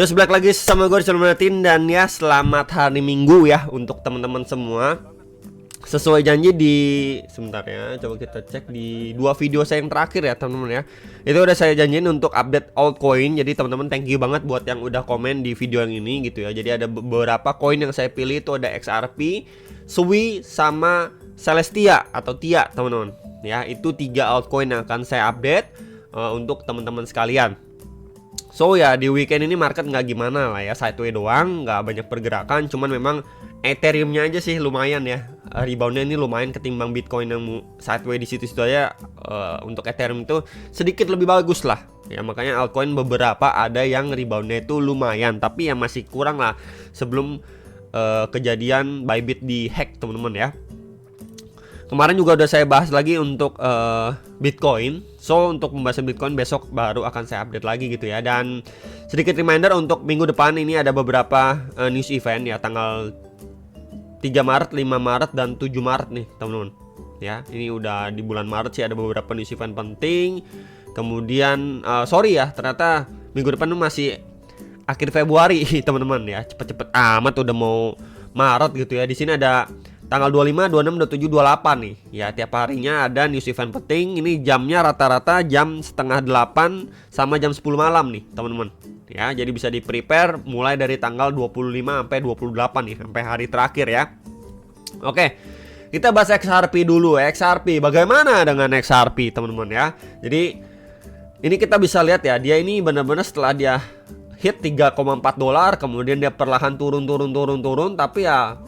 Terus balik lagi sama gue Martin, dan ya selamat hari Minggu ya untuk teman-teman semua. Sesuai janji di sebentar ya, coba kita cek di dua video saya yang terakhir ya teman-teman ya. Itu udah saya janjiin untuk update altcoin. Jadi teman-teman thank you banget buat yang udah komen di video yang ini gitu ya. Jadi ada beberapa koin yang saya pilih, itu ada XRP, Sui sama Celestia atau Tia teman-teman. Ya, itu 3 altcoin yang akan saya update untuk teman-teman sekalian. So ya di weekend ini market nggak gimana lah ya, sideway doang, nggak banyak pergerakan. Cuman memang Ethereum-nya aja sih lumayan ya, reboundnya ini lumayan ketimbang Bitcoin yang sideway di situ-situ aja. Untuk Ethereum itu sedikit lebih bagus lah ya, makanya altcoin beberapa ada yang reboundnya itu lumayan, tapi yang masih kurang lah sebelum kejadian Bybit di hack teman-teman ya. Kemarin juga udah saya bahas lagi untuk Bitcoin. So untuk membahas Bitcoin besok baru akan saya update lagi gitu ya. Dan sedikit reminder untuk minggu depan ini ada beberapa news event ya, tanggal 3 Maret, 5 Maret, dan 7 Maret nih teman-teman. Ya, ini udah di bulan Maret sih ada beberapa news event penting. Kemudian sorry ya, ternyata minggu depan tuh masih akhir Februari teman-teman ya. Cepet-cepet amat udah mau Maret gitu ya. Di sini ada tanggal 25, 26, 27, 28 nih. Ya, tiap harinya ada news event penting. Ini jamnya rata-rata jam setengah 8 sama jam 10 malam nih, teman-teman. Ya, jadi bisa di-prepare mulai dari tanggal 25 sampai 28 nih, sampai hari terakhir ya. Oke. Kita bahas XRP dulu. XRP, bagaimana dengan XRP, teman-teman ya? Jadi ini kita bisa lihat ya, dia ini benar-benar setelah dia hit 3,4 dolar, kemudian dia perlahan turun, tapi ya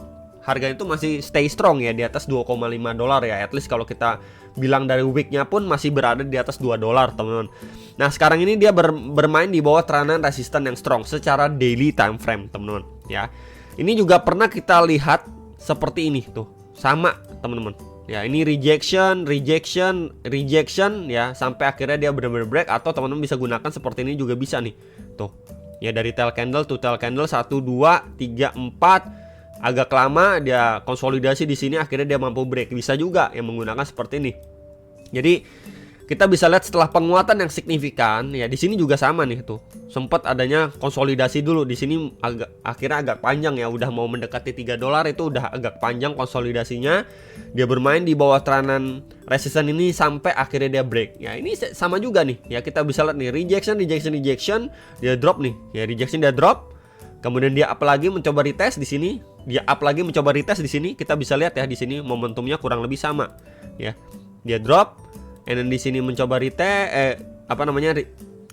harganya itu masih stay strong ya di atas 2,5 dolar ya. At least kalau kita bilang dari weeknya pun masih berada di atas 2 dolar teman-teman. Nah sekarang ini dia bermain di bawah tekanan resisten yang strong secara daily time frame teman-teman ya. Ini juga pernah kita lihat seperti ini tuh, sama teman-teman ya. Ini rejection ya, sampai akhirnya dia benar-benar break. Atau teman-teman bisa gunakan seperti ini juga bisa nih tuh ya, dari tail candle to tail candle 1, 2, 3, 4. Agak lama dia konsolidasi di sini, akhirnya dia mampu break. Bisa juga yang menggunakan seperti ini. Jadi kita bisa lihat setelah penguatan yang signifikan ya, di sini juga sama nih tuh. Sempat adanya konsolidasi dulu di sini, akhirnya agak panjang ya, udah mau mendekati 3 dolar, itu udah agak panjang konsolidasinya. Dia bermain di bawah tekanan resisten ini sampai akhirnya dia break. Ya, ini sama juga nih. Ya, kita bisa lihat nih rejection, dia drop nih. Ya, rejection dia drop. Kemudian dia up lagi mencoba retest di sini, dia up lagi mencoba retest di sini. Kita bisa lihat ya di sini momentumnya kurang lebih sama ya. Dia drop, and then di sini mencoba retest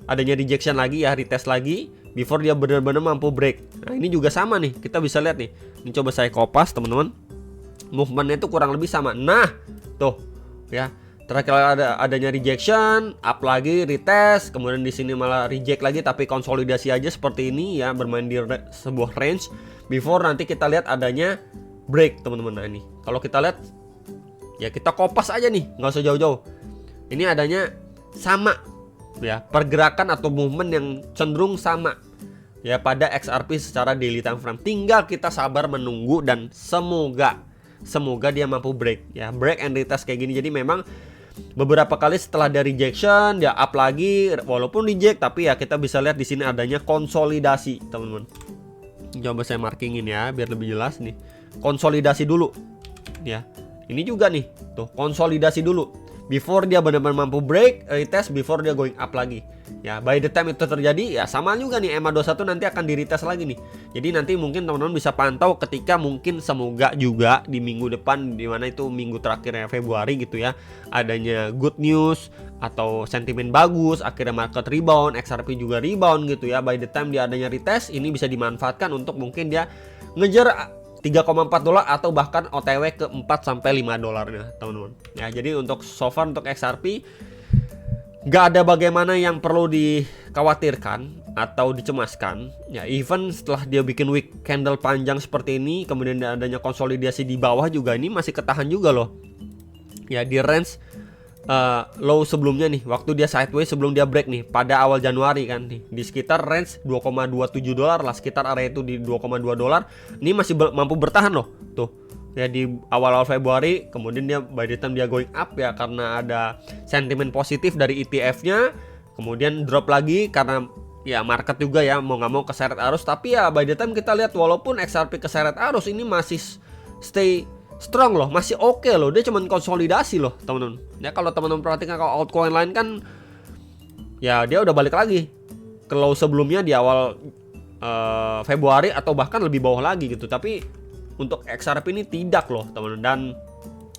adanya rejection lagi ya, retest lagi before dia benar-benar mampu break. Nah, ini juga sama nih. Kita bisa lihat nih. Ini coba saya kopas, teman-teman. Movementnya itu kurang lebih sama. Nah, tuh ya. Terakhir adanya rejection, up lagi, retest, kemudian di sini malah reject lagi, tapi konsolidasi aja seperti ini ya, bermain di sebuah range before nanti kita lihat adanya break teman-teman. Nah ini kalau kita lihat ya, kita kopas aja nih, nggak usah jauh-jauh. Ini adanya sama ya, pergerakan atau movement yang cenderung sama ya pada XRP secara daily time frame. Tinggal kita sabar menunggu dan semoga dia mampu break ya, break and retest kayak gini. Jadi memang beberapa kali setelah dari rejection dia up lagi, walaupun reject tapi ya kita bisa lihat di sini adanya konsolidasi teman-teman. Coba saya markingin ya biar lebih jelas nih. Konsolidasi dulu ya. Ini juga nih tuh, konsolidasi dulu before dia benar-benar mampu break, retest, before dia going up lagi ya. By the time itu terjadi ya, sama juga nih EMA21 nanti akan di retest lagi nih. Jadi nanti mungkin teman-teman bisa pantau ketika mungkin semoga juga di minggu depan, di mana itu minggu terakhirnya Februari gitu ya, adanya good news atau sentimen bagus, akhirnya market rebound, XRP juga rebound gitu ya. By the time dia adanya retest, ini bisa dimanfaatkan untuk mungkin dia ngejar 3,4 dolar atau bahkan OTW ke 4 sampai 5 dolarnya teman-teman. Ya, jadi untuk so far untuk XRP nggak ada bagaimana yang perlu dikhawatirkan atau dicemaskan. Ya, even setelah dia bikin wick candle panjang seperti ini, kemudian adanya konsolidasi di bawah juga, ini masih ketahan juga loh. Ya, di range low sebelumnya nih, waktu dia sideways sebelum dia break nih pada awal Januari kan nih, di sekitar range 2,27 dolar lah, sekitar area itu di 2,2 dolar. Ini masih mampu bertahan loh tuh ya di awal-awal Februari. Kemudian dia by the time dia going up ya, karena ada sentimen positif dari ETF-nya, kemudian drop lagi karena ya market juga ya mau nggak mau keseret arus, tapi ya by the time kita lihat walaupun XRP keseret arus ini masih stay strong loh, masih oke loh, dia cuman konsolidasi loh teman-teman. Ya kalau teman-teman perhatikan kalau altcoin lain kan ya dia udah balik lagi ke low sebelumnya di awal Februari atau bahkan lebih bawah lagi gitu. Tapi untuk XRP ini tidak loh teman-teman. Dan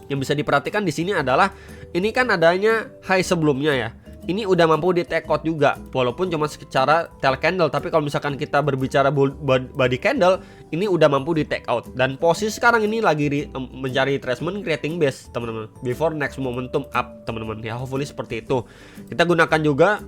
yang bisa diperhatikan di sini adalah ini kan adanya high sebelumnya ya. Ini udah mampu di take out juga walaupun cuma secara tail candle, tapi kalau misalkan kita berbicara body candle ini udah mampu di take out. Dan posisi sekarang ini lagi mencari retracement creating base teman-teman before next momentum up teman-teman ya, hopefully seperti itu. Kita gunakan juga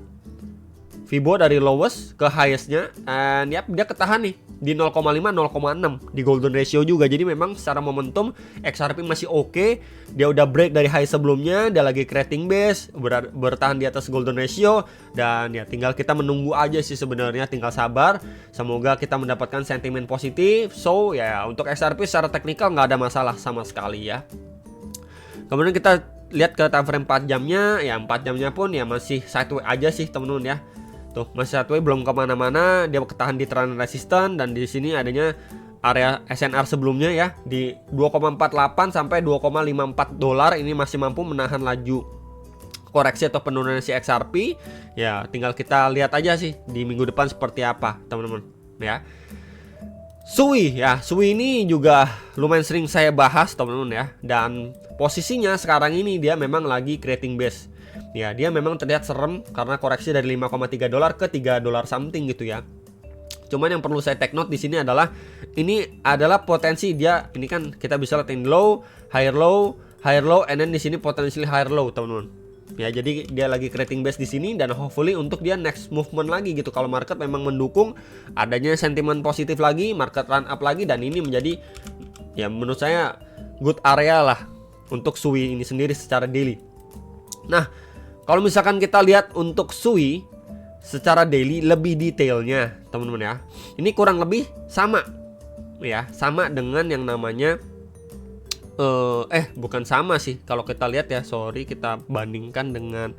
Fibo dari lowest ke highestnya, and ya dia ketahan nih di 0,5 0,6 di golden ratio juga. Jadi memang secara momentum XRP masih oke. Dia udah break dari high sebelumnya, dia lagi creating base, bertahan di atas golden ratio, dan ya tinggal kita menunggu aja sih sebenarnya, tinggal sabar. Semoga kita mendapatkan sentimen positif. So ya untuk XRP secara teknikal nggak ada masalah sama sekali ya. Kemudian kita lihat ke time frame 4 jamnya, ya 4 jamnya pun ya masih sideways aja sih teman-teman ya. Tuh masih sideways, belum kemana-mana, dia ketahan di trend resisten, dan di sini adanya area SNR sebelumnya ya di 2,48 sampai 2,54 dolar. Ini masih mampu menahan laju koreksi atau penurunan si XRP. Ya tinggal kita lihat aja sih di minggu depan seperti apa teman-teman ya. Sui ya, Sui ini juga lumayan sering saya bahas teman-teman ya, dan posisinya sekarang ini dia memang lagi creating base. Ya, dia memang terlihat serem karena koreksi dari 5,3 dolar ke 3 dolar something gitu ya. Cuman yang perlu saya take note di sini adalah ini adalah potensi dia, ini kan kita bisa lihat in low, higher low, and then di sini potensi higher low, teman-teman. Ya, jadi dia lagi creating base di sini, dan hopefully untuk dia next movement lagi gitu. Kalau market memang mendukung adanya sentimen positif lagi, market run up lagi, dan ini menjadi ya menurut saya good area lah untuk Sui ini sendiri secara daily. Nah, kalau misalkan kita lihat untuk Sui secara daily lebih detailnya teman-teman ya, ini kurang lebih sama ya, sama dengan yang namanya bukan sama sih kalau kita lihat ya, sorry, kita bandingkan dengan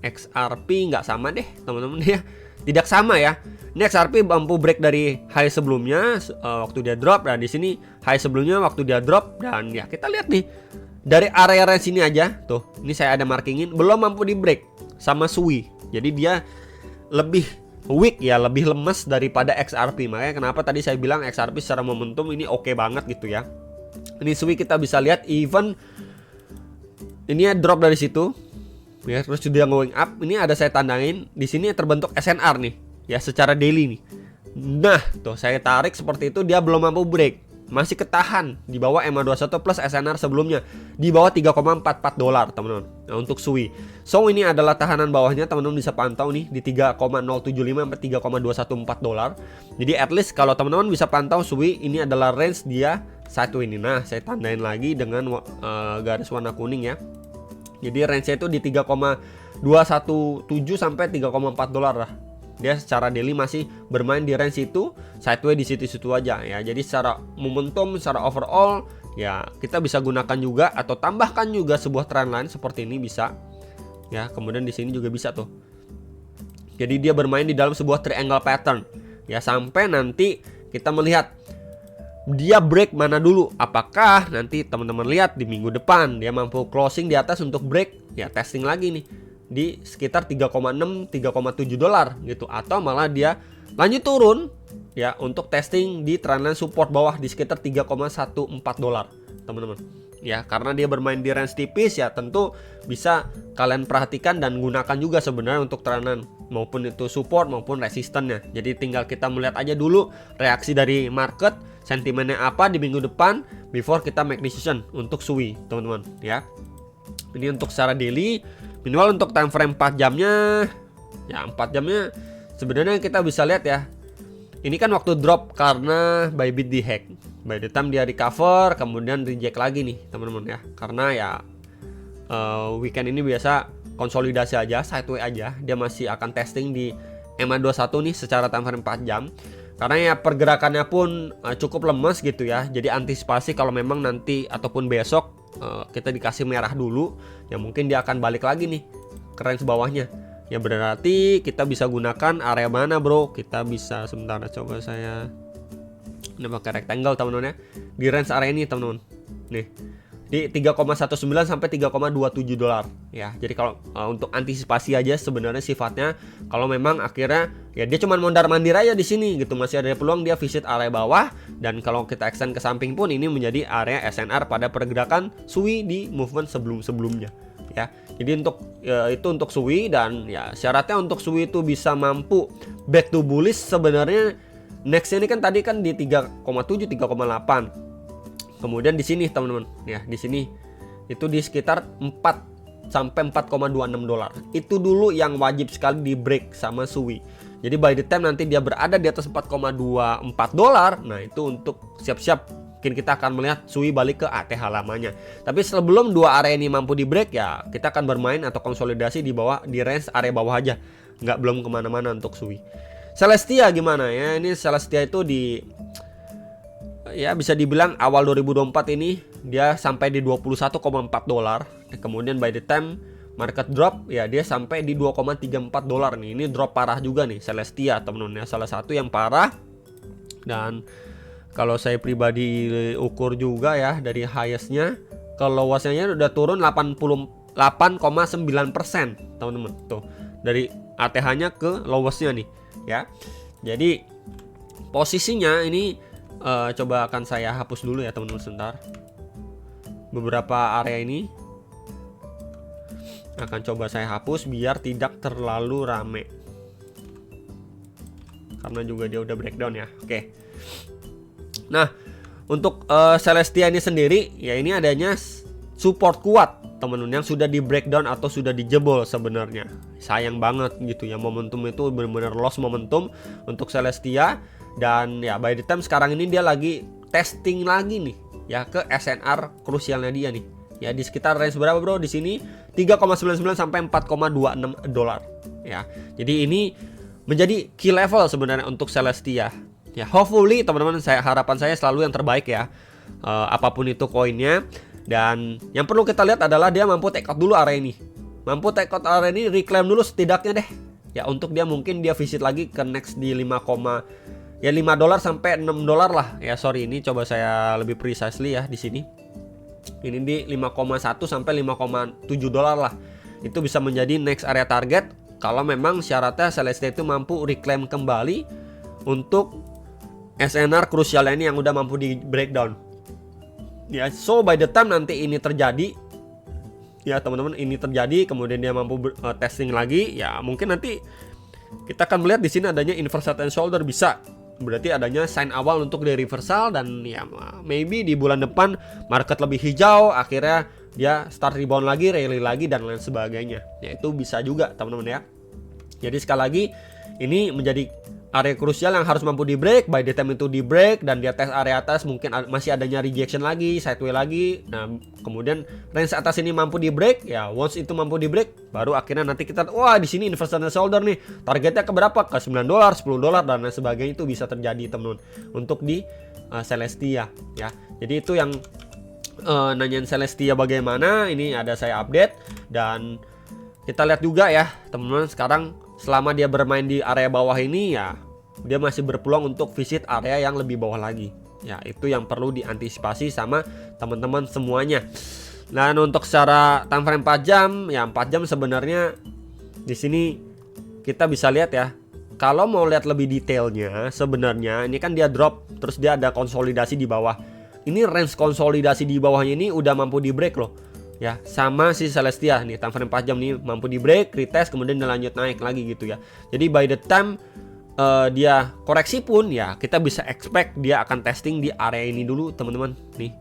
XRP, nggak sama deh teman-teman ya, tidak sama ya. Ini XRP mampu break dari high sebelumnya waktu dia drop, dan di sini high sebelumnya waktu dia drop, dan ya kita lihat nih dari area range sini aja tuh, ini saya ada markingin, belum mampu di break sama Sui. Jadi dia lebih weak ya, lebih lemes daripada XRP. Makanya kenapa tadi saya bilang XRP secara momentum ini oke banget gitu ya. Ini Sui kita bisa lihat even ini ya drop dari situ ya, terus sudah going up. Ini ada saya tandangin di sini terbentuk SNR nih ya secara daily nih. Nah tuh saya tarik seperti itu, dia belum mampu break, masih ketahan di bawah MA21 plus SNR sebelumnya di bawah 3,44 dolar teman-teman. Nah untuk Sui, so ini adalah tahanan bawahnya, teman-teman bisa pantau nih di 3,075 sampai 3,214 dolar. Jadi at least kalau teman-teman bisa pantau Sui, ini adalah range dia satu ini. Nah saya tandain lagi dengan garis warna kuning ya. Jadi range-nya itu di 3,217 sampai 3,4 dolar lah. Dia secara daily masih bermain di range itu, sideways di situ-situ aja ya. Jadi secara momentum, secara overall ya kita bisa gunakan juga atau tambahkan juga sebuah trend line seperti ini bisa ya. Kemudian di sini juga bisa tuh. Jadi dia bermain di dalam sebuah triangle pattern ya, sampai nanti kita melihat dia break mana dulu. Apakah nanti teman-teman lihat di minggu depan dia mampu closing di atas untuk break ya, testing lagi nih di sekitar 3,6 3,7 dolar gitu, atau malah dia lanjut turun ya untuk testing di trendline support bawah di sekitar 3,14 dolar teman-teman ya. Karena dia bermain di range tipis ya, tentu bisa kalian perhatikan dan gunakan juga sebenarnya untuk trendline maupun itu support maupun resistennya. Jadi tinggal kita melihat aja dulu reaksi dari market, sentimennya apa di minggu depan before kita make decision untuk Sui teman-teman ya. Ini untuk secara daily. Minimal untuk time frame 4 jamnya ya, 4 jamnya sebenarnya kita bisa lihat ya, ini kan waktu drop karena Bybit di hack, by the time dia recover kemudian reject lagi nih teman-teman ya. Karena ya weekend ini biasa konsolidasi aja, sideways aja, dia masih akan testing di MA21 nih secara time frame 4 jam. Karena ya pergerakannya pun cukup lemes gitu ya. Jadi antisipasi kalau memang nanti ataupun besok kita dikasih merah dulu, ya mungkin dia akan balik lagi nih ke range bawahnya. Ya berarti kita bisa gunakan area mana bro? Kita bisa, sebentar coba saya ini pakai rectangle teman-teman ya. Di range area ini teman-teman. Nih. Di 3,19 sampai 3,27 dolar ya. Jadi kalau untuk antisipasi aja sebenarnya sifatnya, kalau memang akhirnya ya dia cuma mondar-mandir aja di sini gitu, masih ada peluang dia visit area bawah, dan kalau kita extend ke samping pun ini menjadi area SNR pada pergerakan SUI di movement sebelum-sebelumnya ya. Jadi untuk itu untuk SUI, dan ya syaratnya untuk SUI itu bisa mampu back to bullish sebenarnya. Next ini kan tadi kan di 3,7 3,8. Kemudian di sini teman-teman ya, di sini itu di sekitar 4 sampai 4,26 dolar. Itu dulu yang wajib sekali di break sama SUI. Jadi by the time nanti dia berada di atas 4,24 dolar, nah itu untuk siap-siap mungkin kita akan melihat SUI balik ke ATH lamanya. Tapi sebelum dua area ini mampu di break ya, kita akan bermain atau konsolidasi di bawah, di range area bawah aja. Nggak, belum kemana-mana untuk SUI. Celestia gimana ya? Ini Celestia itu di ya bisa dibilang awal 2024 ini dia sampai di 21,4 dolar. Kemudian by the time market drop ya dia sampai di 2,34 dolar nih. Ini drop parah juga nih Celestia teman-teman ya, salah satu yang parah. Dan kalau saya pribadi ukur juga ya, dari highestnya ke lowestnya udah turun 88,9% teman-teman. Tuh dari ATH-nya ke lowestnya nih ya. Jadi posisinya ini coba akan saya hapus dulu ya teman-teman sebentar. Beberapa area ini akan coba saya hapus biar tidak terlalu rame, karena juga dia udah breakdown ya. Oke. Nah untuk Celestia ini sendiri ya, ini adanya support kuat teman-teman yang sudah di breakdown atau sudah dijebol sebenarnya. Sayang banget gitu ya, momentum itu benar-benar lost momentum untuk Celestia. Dan ya by the time sekarang ini dia lagi testing lagi nih ya ke SNR krusialnya dia nih. Ya di sekitar range berapa bro? Di sini 3,99 sampai 4,26 dolar ya. Jadi ini menjadi key level sebenarnya untuk Celestia. Ya hopefully teman-teman, harapan saya selalu yang terbaik ya. Apapun itu koinnya, dan yang perlu kita lihat adalah dia mampu take out dulu area ini. Mampu take out area ini, reclaim dulu setidaknya deh. Ya untuk dia mungkin dia visit lagi ke next di 5 dolar sampai 6 dolar lah. Ya sorry, ini coba saya lebih precisely ya di sini. Ini di 5,1 sampai 5,7 dolar lah. Itu bisa menjadi next area target kalau memang syaratnya Celestia itu mampu reclaim kembali untuk SNR krusial ini yang udah mampu di breakdown. Ya, so by the time nanti ini terjadi ya teman-teman, ini terjadi kemudian dia mampu testing lagi, ya mungkin nanti kita akan melihat di sini adanya inverse head and shoulder, bisa berarti adanya sign awal untuk di reversal, dan ya maybe di bulan depan market lebih hijau, akhirnya dia start rebound lagi, rally lagi dan lain sebagainya. Ya itu bisa juga teman-teman ya. Jadi sekali lagi ini menjadi area krusial yang harus mampu di break. By the time itu di break dan dia tes area atas, mungkin masih adanya rejection lagi, sideway lagi. Nah kemudian range atas ini mampu di break, ya once itu mampu di break, baru akhirnya nanti kita wah di sini inverse head and shoulder nih, targetnya ke berapa, ke 9 dolar, 10 dolar dan lain sebagainya. Itu bisa terjadi teman-teman untuk di Celestia ya. Jadi itu yang nanyain Celestia bagaimana, ini ada saya update. Dan kita lihat juga ya teman-teman, sekarang selama dia bermain di area bawah ini ya, dia masih berpeluang untuk visit area yang lebih bawah lagi. Ya itu yang perlu diantisipasi sama teman-teman semuanya. Dan untuk secara time frame 4 jam, ya 4 jam sebenarnya di sini kita bisa lihat ya. Kalau mau lihat lebih detailnya, sebenarnya ini kan dia drop, terus dia ada konsolidasi di bawah. Ini range konsolidasi di bawahnya ini udah mampu di break loh. Ya sama si Celestia nih, time frame 4 jam nih mampu di break, retest, kemudian dia lanjut naik lagi gitu ya. Jadi by the time dia koreksi pun ya kita bisa expect dia akan testing di area ini dulu teman-teman nih,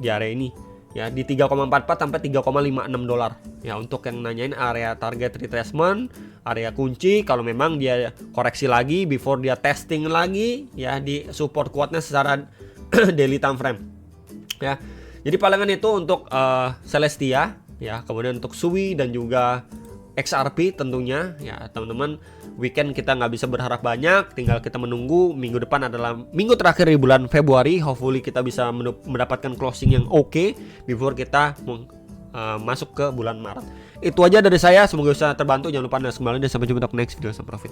di area ini ya, di 3,44 sampai 3,56 dolar ya. Untuk yang nanyain area target retracement, area kunci kalau memang dia koreksi lagi before dia testing lagi ya di support kuatnya secara daily time frame ya. Jadi palingan itu untuk Celestia ya, kemudian untuk SUI dan juga XRP tentunya ya teman-teman. Weekend kita nggak bisa berharap banyak, tinggal kita menunggu. Minggu depan adalah minggu terakhir di bulan Februari. Hopefully kita bisa mendapatkan closing yang oke before kita masuk ke bulan Maret. Itu aja dari saya, semoga bisa terbantu. Jangan lupa Anda kembali dan sampai jumpa untuk next video. Sampai profit.